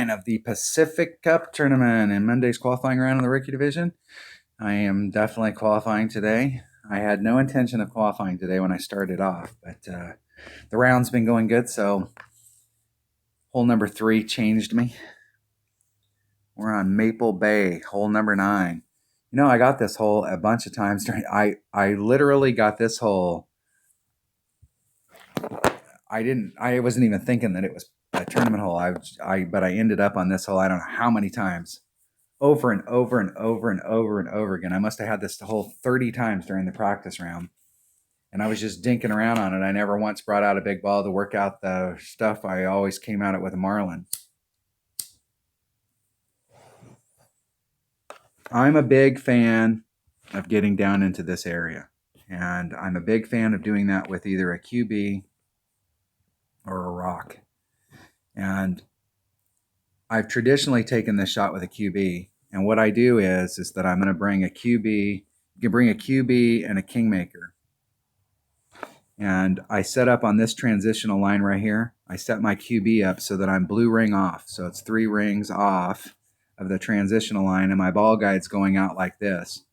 9 of the Pacific Cup tournament in Monday's qualifying round in the rookie division. I am definitely qualifying today. I had no intention of qualifying today when I started off, but the round's been going good, so hole number 3 changed me. We're on Maple Bay, hole number 9. You know, I got this hole a bunch of times. I literally got this hole. I wasn't even thinking that it was a tournament hole. But I ended up on this hole, I don't know how many times. Over and over and over and over and over again. I must have had this hole 30 times during the practice round. And I was just dinking around on it. I never once brought out a big ball to work out the stuff. I always came at it with a marlin. I'm a big fan of getting down into this area. And I'm a big fan of doing that with either a QB or a rock. And I've traditionally taken this shot with a QB. And what I do is that I'm going to bring a QB. You can bring a QB and a Kingmaker. And I set up on this transitional line right here. I set my QB up so that I'm blue ring off. So it's 3 rings off of the transitional line. And my ball guide's going out like this.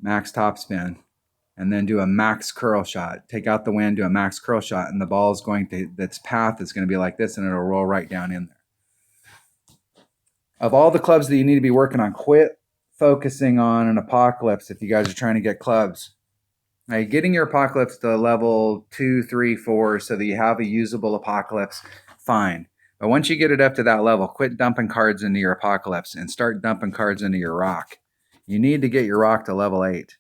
Max topspin. And then do a max curl shot. Take out the wind, do a max curl shot. And the ball is going to, its path is going to be like this. And it'll roll right down in there. Of all the clubs that you need to be working on, quit focusing on an Apocalypse if you guys are trying to get clubs. Now, getting your Apocalypse to level 2, 3, 4 so that you have a usable Apocalypse, fine. But once you get it up to that level, quit dumping cards into your Apocalypse and start dumping cards into your rock. You need to get your rock to level 8.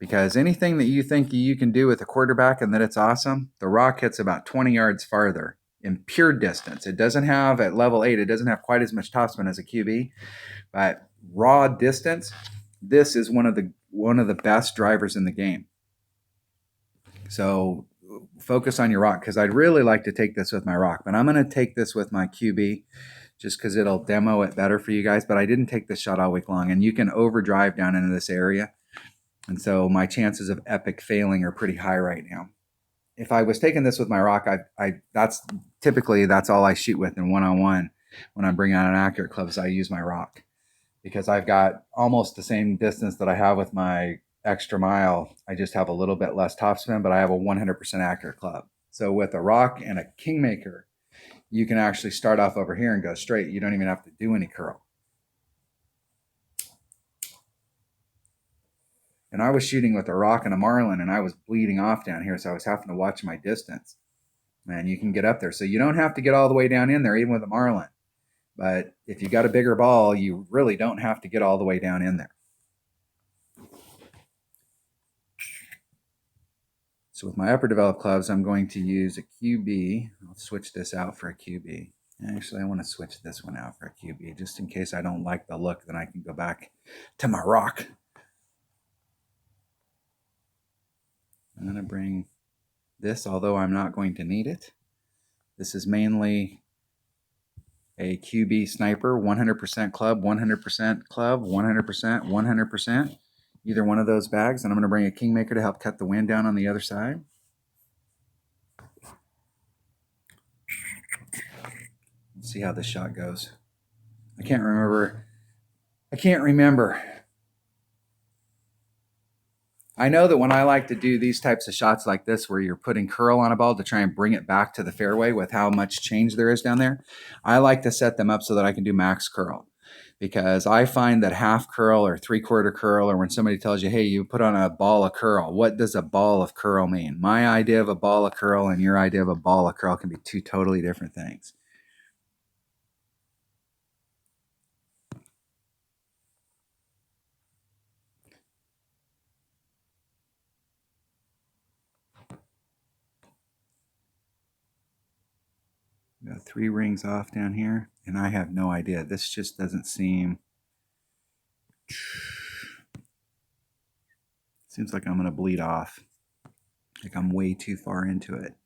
Because anything that you think you can do with a quarterback and that it's awesome, the rock hits about 20 yards farther in pure distance. It doesn't have, at level 8, it doesn't have quite as much topspin as a QB. But raw distance, this is one of the best drivers in the game. So focus on your rock, because I'd really like to take this with my rock, but I'm going to take this with my QB just because it'll demo it better for you guys. But I didn't take this shot all week long, and you can overdrive down into this area. And so my chances of epic failing are pretty high right now. If I was taking this with my rock, that's all I shoot with in one-on-one. When I bring out an accurate club, I use my rock, because I've got almost the same distance that I have with my extra mile. I just have a little bit less topspin, but I have a 100% accurate club. So with a rock and a Kingmaker, you can actually start off over here and go straight. You don't even have to do any curl. And I was shooting with a rock and a marlin, and I was bleeding off down here, so I was having to watch my distance. Man, you can get up there. So you don't have to get all the way down in there, even with a marlin. But if you got a bigger ball, you really don't have to get all the way down in there. So with my upper developed clubs, I'm going to use a QB. I'll switch this out for a QB. Actually, I want to switch this one out for a QB, just in case I don't like the look, then I can go back to my rock. I'm going to bring this, although I'm not going to need it. This is mainly a QB sniper, 100% club, 100% club, 100%, 100%. Either one of those bags. And I'm going to bring a Kingmaker to help cut the wind down on the other side. Let's see how this shot goes. I can't remember. I know that when I like to do these types of shots like this, where you're putting curl on a ball to try and bring it back to the fairway with how much change there is down there, I like to set them up so that I can do max curl. Because I find that half curl or 3/4 curl, or when somebody tells you, hey, you put on a ball of curl, what does a ball of curl mean? My idea of a ball of curl and your idea of a ball of curl can be two totally different things. Got 3 rings off down here, and I have no idea. This just doesn't seem... Seems like I'm going to bleed off. Like I'm way too far into it.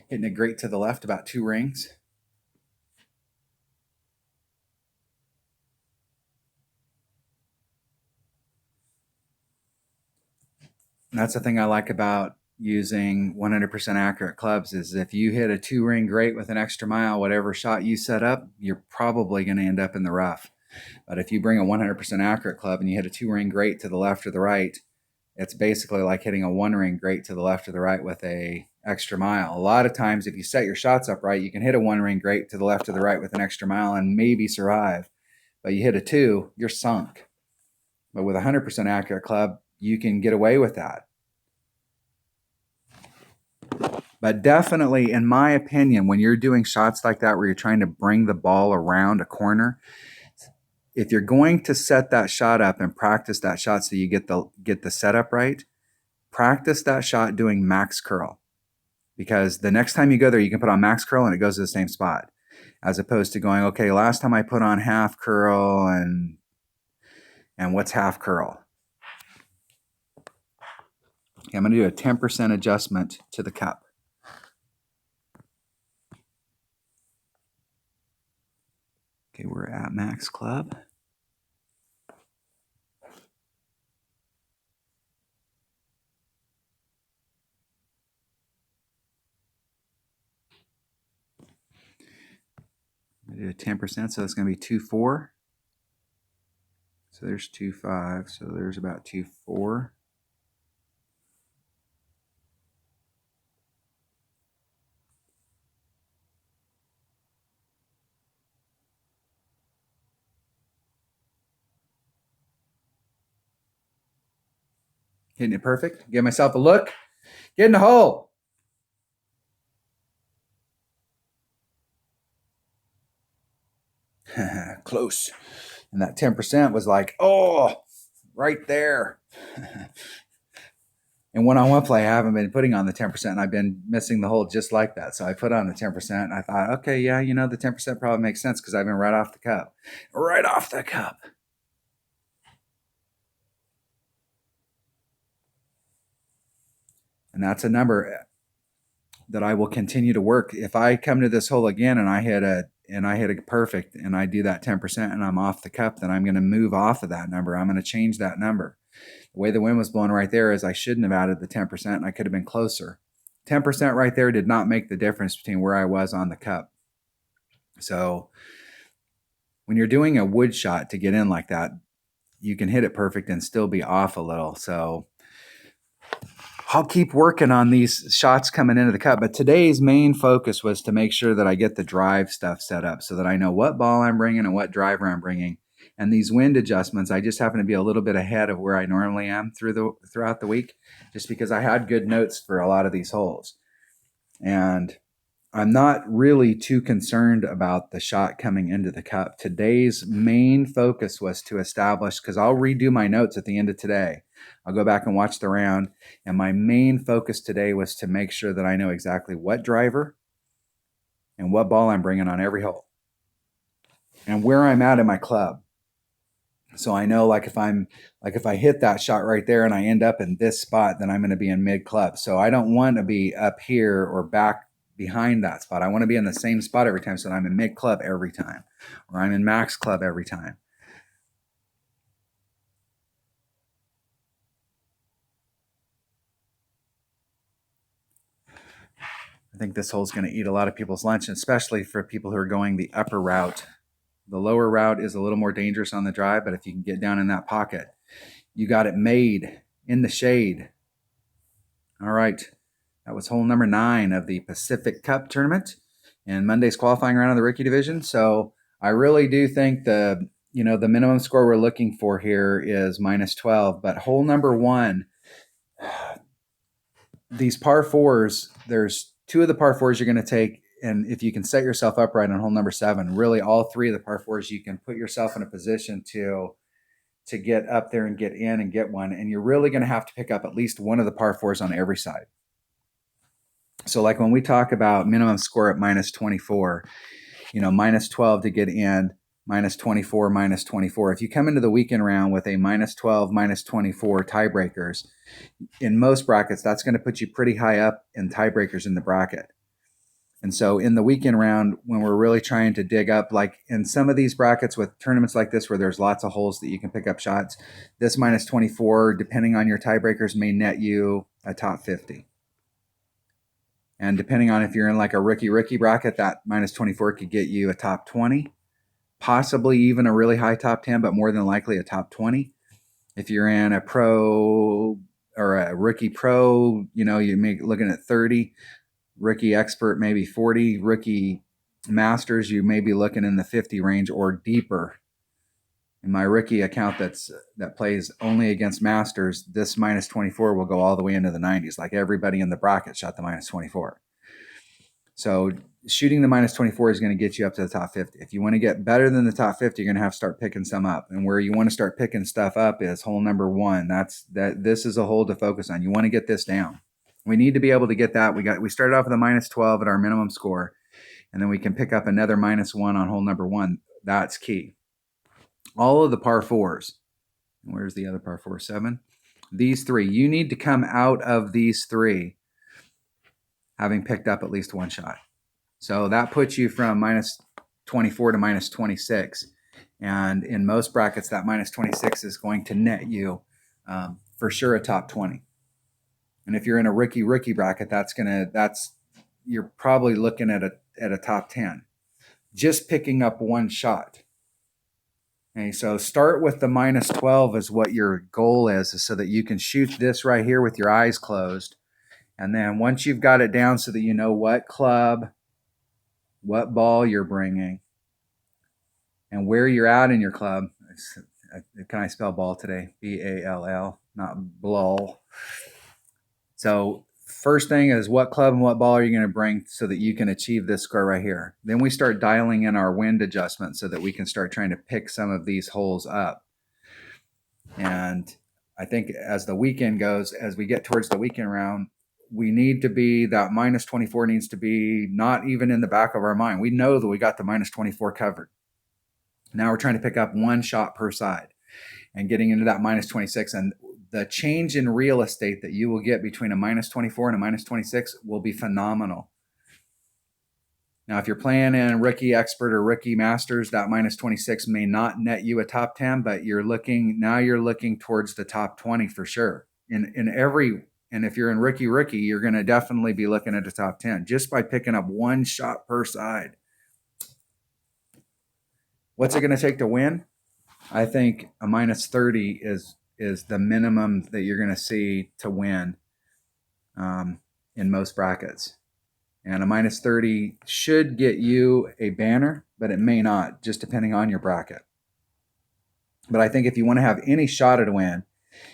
Hitting it great to the left, about 2 rings. that's the thing I like about using 100% accurate clubs is if you hit a 2-ring great with an extra mile, whatever shot you set up, you're probably going to end up in the rough. But if you bring a 100% accurate club and you hit a 2-ring great to the left or the right, it's basically like hitting a 1-ring great to the left or the right with a extra mile. A lot of times, if you set your shots up right, you can hit a 1-ring great to the left or the right with an extra mile and maybe survive. But you hit a 2, you're sunk. But with a 100% accurate club, you can get away with that. But definitely, in my opinion, when you're doing shots like that where you're trying to bring the ball around a corner, if you're going to set that shot up and practice that shot so you get the setup right, practice that shot doing max curl. Because the next time you go there, you can put on max curl and it goes to the same spot. As opposed to going, okay, last time I put on half curl and what's half curl? Okay, I'm going to do a 10% adjustment to the cup. Okay, we're at max club. I'm going to do a 10%, so that's going to be 2.4. So there's 2.5, so there's about 2.4. Hitting it perfect. Give myself a look. Get in the hole. Close. And that 10% was like, oh, right there. In one-on-one play, I haven't been putting on the 10%, and I've been missing the hole just like that. So I put on the 10%, and I thought, okay, yeah, the 10% probably makes sense because I've been right off the cup. Right off the cup. And that's a number that I will continue to work. If I come to this hole again and I hit a perfect and I do that 10% and I'm off the cup, then I'm going to move off of that number. I'm going to change that number. The way the wind was blowing right there is I shouldn't have added the 10% and I could have been closer. 10% right there did not make the difference between where I was on the cup. So when you're doing a wood shot to get in like that, you can hit it perfect and still be off a little. So I'll keep working on these shots coming into the cup. But today's main focus was to make sure that I get the drive stuff set up so that I know what ball I'm bringing and what driver I'm bringing. And these wind adjustments, I just happen to be a little bit ahead of where I normally am throughout the week, just because I had good notes for a lot of these holes. And I'm not really too concerned about the shot coming into the cup. Today's main focus was to establish, because I'll redo my notes at the end of today. I'll go back and watch the round. And my main focus today was to make sure that I know exactly what driver and what ball I'm bringing on every hole and where I'm at in my club. So I know, if I hit that shot right there and I end up in this spot, then I'm going to be in mid club. So I don't want to be up here or back behind that spot. I want to be in the same spot every time, so that I'm in mid club every time, or I'm in max club every time. I think this hole's going to eat a lot of people's lunch, especially for people who are going the upper route. The lower route is a little more dangerous on the drive, but if you can get down in that pocket, you got it made in the shade. All right. That was hole number 9 of the Pacific Cup tournament and Monday's qualifying round of the rookie division. So I really do think the minimum score we're looking for here is -12. But hole number 1, these par 4s, there's 2 of the par 4s you're going to take. And if you can set yourself up right on hole number 7, really all 3 of the par 4s, you can put yourself in a position to get up there and get in and get one. And you're really going to have to pick up at least one of the par 4s on every side. So like when we talk about minimum score at -24, -12 to get in, -24, -24. If you come into the weekend round with a -12, -24 tiebreakers, in most brackets, that's going to put you pretty high up in tiebreakers in the bracket. And so in the weekend round, when we're really trying to dig up, like in some of these brackets with tournaments like this, where there's lots of holes that you can pick up shots, this minus 24, depending on your tiebreakers, may net you a top 50. And depending on if you're in like a rookie bracket, that minus 24 could get you a top 20, possibly even a really high top 10, but more than likely a top 20. If you're in a pro or a rookie pro, you know, you may looking at 30, rookie expert maybe 40, rookie masters, you may be looking in the 50 range or deeper. In my rookie account that plays only against masters, this minus 24 will go all the way into the 90s. Like everybody in the bracket shot the minus 24. So shooting the minus 24 is going to get you up to the top 50. If you want to get better than the top 50, you're going to have to start picking some up. And where you want to start picking stuff up is hole number 1. This is a hole to focus on. You want to get this down. We need to be able to get that. We started off with a minus 12 at our minimum score, and then we can pick up another minus 1 on hole number 1. That's key. All of the par 4s. Where's the other par 4? 7. These 3. You need to come out of these 3 having picked up at least 1 shot. So that puts you from minus 24 to minus 26. And in most brackets, that minus 26 is going to net you for sure a top 20. And if you're in a rookie bracket, you're probably looking at a top 10. Just picking up 1 shot. Okay, so start with the minus 12 is what your goal is so that you can shoot this right here with your eyes closed. And then once you've got it down so that you know what club, what ball you're bringing, and where you're at in your club. Can I spell ball today? B-A-L-L, not blull. So first thing is what club and what ball are you going to bring so that you can achieve this score right here. Then we start dialing in our wind adjustment so that we can start trying to pick some of these holes up. And I think as the weekend goes, as we get towards the weekend round, we need to be, that minus 24 needs to be not even in the back of our mind. We know that we got the minus 24 covered. Now we're trying to pick up 1 shot per side and getting into that minus 26. And the change in real estate that you will get between a minus 24 and a minus 26 will be phenomenal. Now, if you're playing in rookie expert or rookie masters, that minus 26 may not net you a top 10, but you're looking towards the top 20 for sure. And if you're in rookie, you're going to definitely be looking at a top 10 just by picking up 1 shot per side. What's it going to take to win? I think a minus 30 is the minimum that you're going to see to win in most brackets. And a minus 30 should get you a banner, but it may not, just depending on your bracket. But I think if you want to have any shot at a win,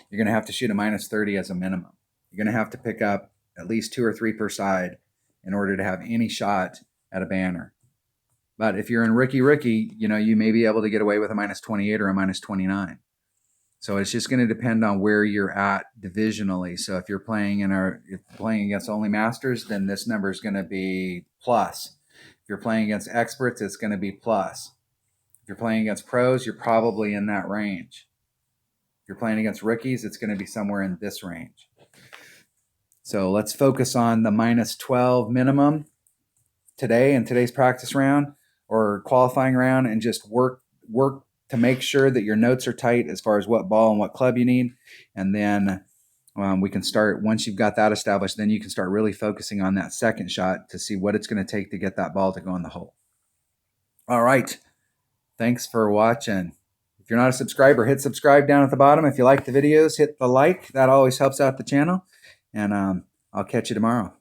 you're going to have to shoot a minus 30 as a minimum. You're going to have to pick up at least 2 or 3 per side in order to have any shot at a banner. But if you're in rookie, you know, you may be able to get away with a minus 28 or a minus 29. So it's just going to depend on where you're at divisionally. So if you're playing against only masters, then this number is going to be plus. If you're playing against experts, it's going to be plus. If you're playing against pros, you're probably in that range. If you're playing against rookies, it's going to be somewhere in this range. So let's focus on the minus 12 minimum today in today's practice round or qualifying round, and just work to make sure that your notes are tight as far as what ball and what club you need. And then we can start, once you've got that established, then you can start really focusing on that second shot to see what it's going to take to get that ball to go in the hole. All right. Thanks for watching. If you're not a subscriber, hit subscribe down at the bottom. If you like the videos, hit the like. That always helps out the channel. And I'll catch you tomorrow.